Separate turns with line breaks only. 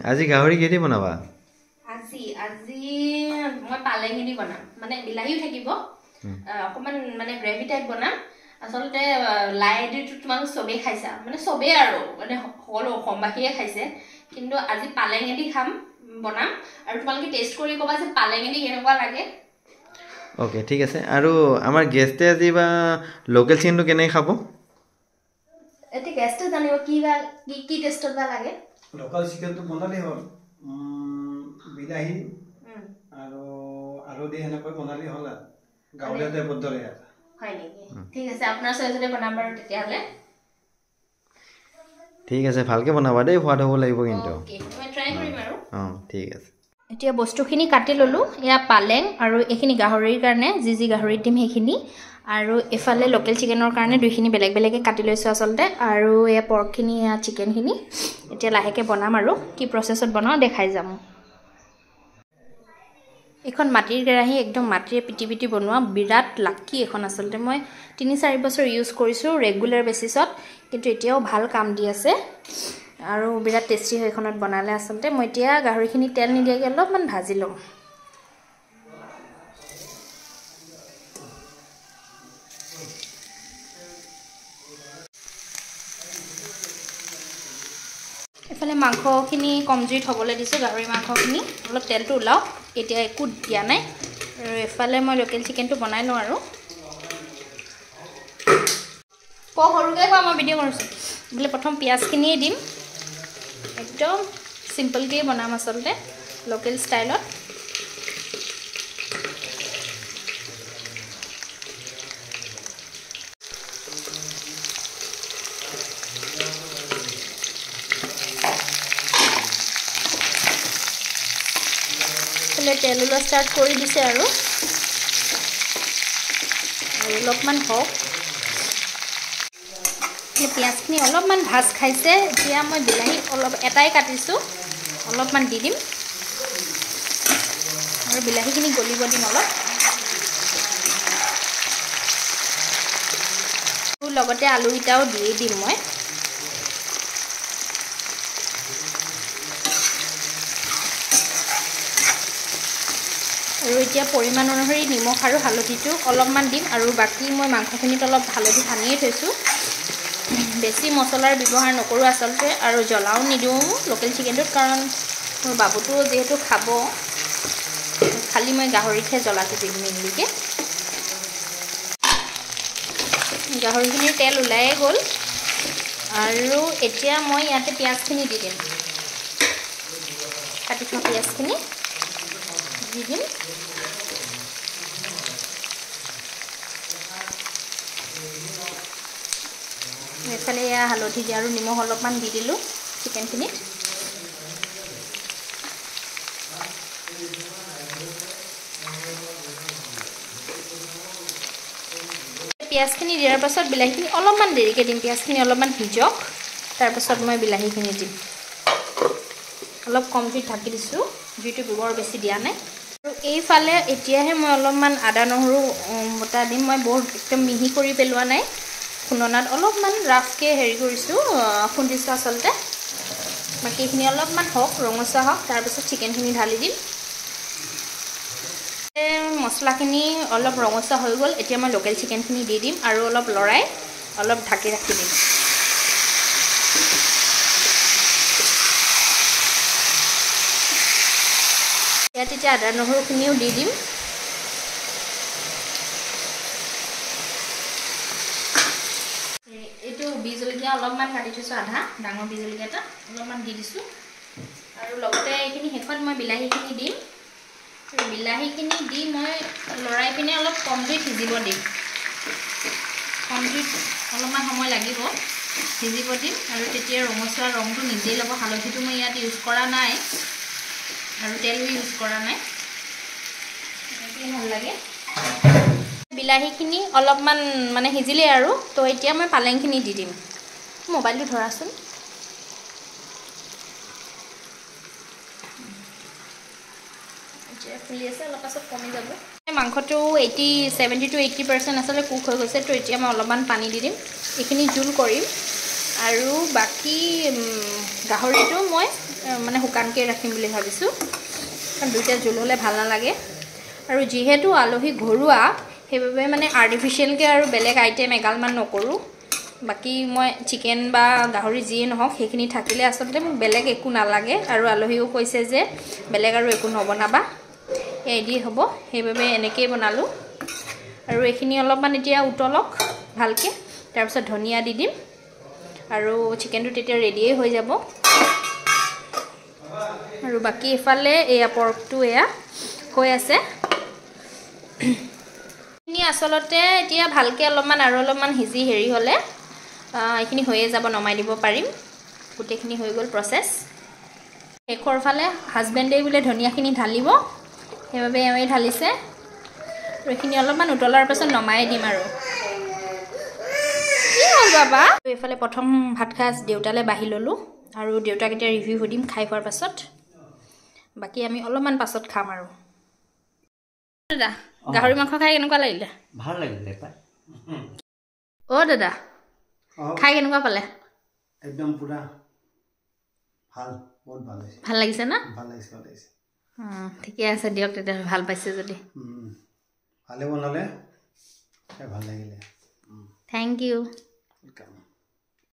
আজি গাহৰি কেদি বনাবা
আজি মই পালেংখিনি বনাম মানে বিলাহিও থাকিব অকমান মানে গ্ৰেভি টাইপ বনাম আসলতে লাইডিটো তোমাক সবে খাইছা মানে সবে আৰু মানে সকলো অসমবাসীয়ে খাইছে কিন্তু আজি পালেংদি খাম বনাম আৰু তোমালোকে টেষ্ট কৰি ক'বা যে পালেংদি কেনেকুৱা লাগে
ওকে ঠিক আছে আৰু আমাৰ গেষ্টে আজি বা লোকেল চিকেনটো কেনে খাব
এতে গেষ্টে জানিব কি টেষ্টত বা লাগে
লোকাল চিকেনটো বনালে হ'ল বিলাহী আৰু আলু দি হেনেকৈ বনালে হ'ল আৰু গাঁৱলীয়া টাইপত দৰে
হয় নেকি ঠিক আছে আপোনাৰ চইজতে বনাম বাৰু তেতিয়াহ'লে
ঠিক আছে ভালকে বনাবা দেই সোৱাদ হ'ব লাগিব কিন্তু
ওকে মই ট্ৰাই কৰিম আৰু
ঠিক আছে
এতিয়া বস্তুখিনি কাটি ললোঁ এয়া পালেং আৰু এইখিনি গাহৰিৰ কাৰণে যি গাহৰি দিম সেইখিনি আৰু এফালে লোকেল চিকেনৰ কাৰণে দুইখিনি বেলেগ বেলেগে কাটি লৈছোঁ আচলতে আৰু এয়া পৰ্কখিনি এয়া চিকেনখিনি এতিয়া লাহেকৈ বনাম আৰু কি প্ৰচেছত বনাওঁ দেখাই যাম এখন মাটিৰ কেৰাহী একদম মাটিৰে পিটি বনোৱা বিৰাট লাকি এখন আচলতে মই ৩-৪ বছৰ ইউজ কৰিছোঁ ৰেগুলাৰ বেচিছত কিন্তু এতিয়াও ভাল কাম দি আছে আৰু বিৰাট টেষ্টি হয় এখনত বনালে আচলতে মই এতিয়া গাহৰিখিনি তেল নিদিয়াকৈ অলপমান ভাজি লওঁ এফালে মাংসখিনি কম জুইত হ'বলৈ দিছোঁ গাহৰি মাংসখিনি অলপ তেলটো ওলাওক এতিয়া একো দিয়া নাই আৰু এফালে মই লোকেল চিকেনটো বনাই লওঁ আৰু সৰুকৈ কোৱা মই ভিডিঅ' কৰিছোঁ বোলে প্ৰথম পিঁয়াজখিনিয়ে দিম একদম চিম্পলকৈ বনাম আচলতে লোকেল ষ্টাইলত তেল ওলোৱা ষ্টাৰ্ট কৰি দিছে আৰু অলপমান হওক পিঁয়াজখিনি অলপমান ভাজ খাইছে এতিয়া মই বিলাহী অলপ এটাই কাটিছোঁ অলপমান দি দিম আৰু বিলাহীখিনি গলিব দিম অলপ লগতে আলুকেইটাও দি দিম মই আৰু এতিয়া পৰিমাণ অনুসৰি নিমখ আৰু হালধিটো অলপমান দিম আৰু বাকী মই মাংসখিনিত অলপ হালধি সানিয়ে থৈছোঁ বেছি মছলাৰ ব্যৱহাৰ নকৰোঁ আচলতে আৰু জ্বলাও নিদিওঁ লোকেল চিকেনটোত কাৰণ মোৰ বাবুটো যিহেতু খাব খালি মই গাহৰিতহে জ্বলাটো দিম মেইনলিকৈ গাহৰিখিনিৰ তেল ওলায়ে গ'ল আৰু এতিয়া মই ইয়াতে পিঁয়াজখিনি দি দিম কাটি থোৱা পিঁয়াজখিনি দি দিম এইফালে এয়া হালধি দি আৰু নিমখ অলপমান দি দিলোঁ চিকেনখিনিত পিঁয়াজখিনি দিয়াৰ পাছত বিলাহীখিনি অলপমান দেৰিকৈ দিম পিঁয়াজখিনি অলপমান সিজক তাৰপাছত মই বিলাহীখিনি দিম অলপ কম জুইত ঢাকি দিছোঁ জুইটো বৰ বেছি দিয়া নাই আৰু এইফালে এতিয়াহে মই অলপমান আদা নহৰু বটা দিম মই বৰ একদম মিহি কৰি পেলোৱা নাই খুন্দনাত অলপমান ৰাফকৈ কৰিছোঁ খুন্দিছোঁ আচলতে বাকীখিনি অলপমান হওক ৰঙচুৱা হওক তাৰপিছত চিকেনখিনি ঢালি দিম মছলাখিনি অলপ ৰঙচুৱা হৈ গ'ল এতিয়া মই লোকেল চিকেনখিনি দি দিম আৰু অলপ লৰাই অলপ ঢাকি ৰাখি দিম ইয়াত এতিয়া আদা নহৰুখিনিও দি দিম এইটো বি জলকীয়া অলপমান কাটি থৈছোঁ আধা ডাঙৰ বি জলকীয়া এটা অলপমান দি দিছোঁ আৰু লগতে এইখিনি শেষত মই বিলাহীখিনি দিম বিলাহীখিনি দি মই লৰাই পিনে অলপ কম জুইত সিজিব দিম কম জুইত অলপমান সময় লাগিব সিজিব দিম আৰু তেতিয়া ৰঙচুৱা ৰংটো নিজেই ল'ব হালধিটো মই ইয়াত ইউজ কৰা নাই আৰু তেলো ইউজ কৰা নাই ভাল লাগে বিলাহীখিনি অলপমান মানে সিজিলে আৰু তো এতিয়া মই পালেংখিনি দি দিম মোবাইলটো ধৰাচোন ফুলি আছে অলপ পাছত কমি যাব মাংসটো 70 to 80% আচলতে কুক হৈ গৈছে তো এতিয়া মই অলপমান পানী দি দিম এইখিনি জোল কৰিম আৰু বাকি গাহৰিটো মই মানে শুকানকৈ ৰাখিম বুলি ভাবিছোঁ কাৰণ দুইটা জোল হ'লে ভাল নালাগে আৰু যিহেতু আলহী ঘৰুৱা সেইবাবে মানে আৰ্টিফিচিয়েলকৈ আৰু বেলেগ আইটেম এগালমান নকৰোঁ বাকী মই চিকেন বা গাহৰি যিয়ে নহওক সেইখিনি থাকিলে আচলতে মোক বেলেগ একো নালাগে আৰু আলহীও কৈছে যে বেলেগ আৰু একো নবনাবা এদি হ'ব সেইবাবে এনেকৈয়ে বনালোঁ আৰু এইখিনি অলপমান এতিয়া উতলক ভালকৈ তাৰপিছত ধনিয়া দি দিম আৰু চিকেনটো তেতিয়া ৰেডিয়ে হৈ যাব আৰু বাকী এফালে এয়া পৰ্কটো এয়া হৈ আছে এইখিনি আচলতে এতিয়া ভালকৈ অলপমান আৰু অলপমান সিজি হেৰি হ'লে এইখিনি হৈয়ে যাব নমাই দিব পাৰিম গোটেইখিনি হৈ গ'ল প্ৰচেছ শেষৰ ফালে হাজবেণ্ডে বোলে ধনিয়াখিনি ঢালিব সেইবাবে এওঁৱে ঢালিছে আৰু এইখিনি অলপমান উতলাৰ পাছত নমাই দিম আৰু কি হ'ল বাবা এইফালে প্ৰথম ভাত সাজ দেউতালৈ বাঢ়ি ল'লোঁ আৰু দেউতাক এতিয়া ৰিভিউ সুধিম খাই খোৱাৰ পাছত বাকী আমি অলপমান পাছত খাম আৰু দাদা গাহৰি মাংস খাই কেনেকুৱা লাগিলে
ভাল লাগিলে পাই
অ' দাদা খাই কেনেকুৱা পালে
একদম পুৰা ভাল বহুত ভাল হৈছে
ভাল লাগিছে না
ভাল লাগিছে ভাল লাগিছে
ঠিকে আছে দিয়ক তেতিয়া ভাল পাইছে যদি
ভালে বনালে ভাল লাগিলে
থেংক ইউ
ৱেলকাম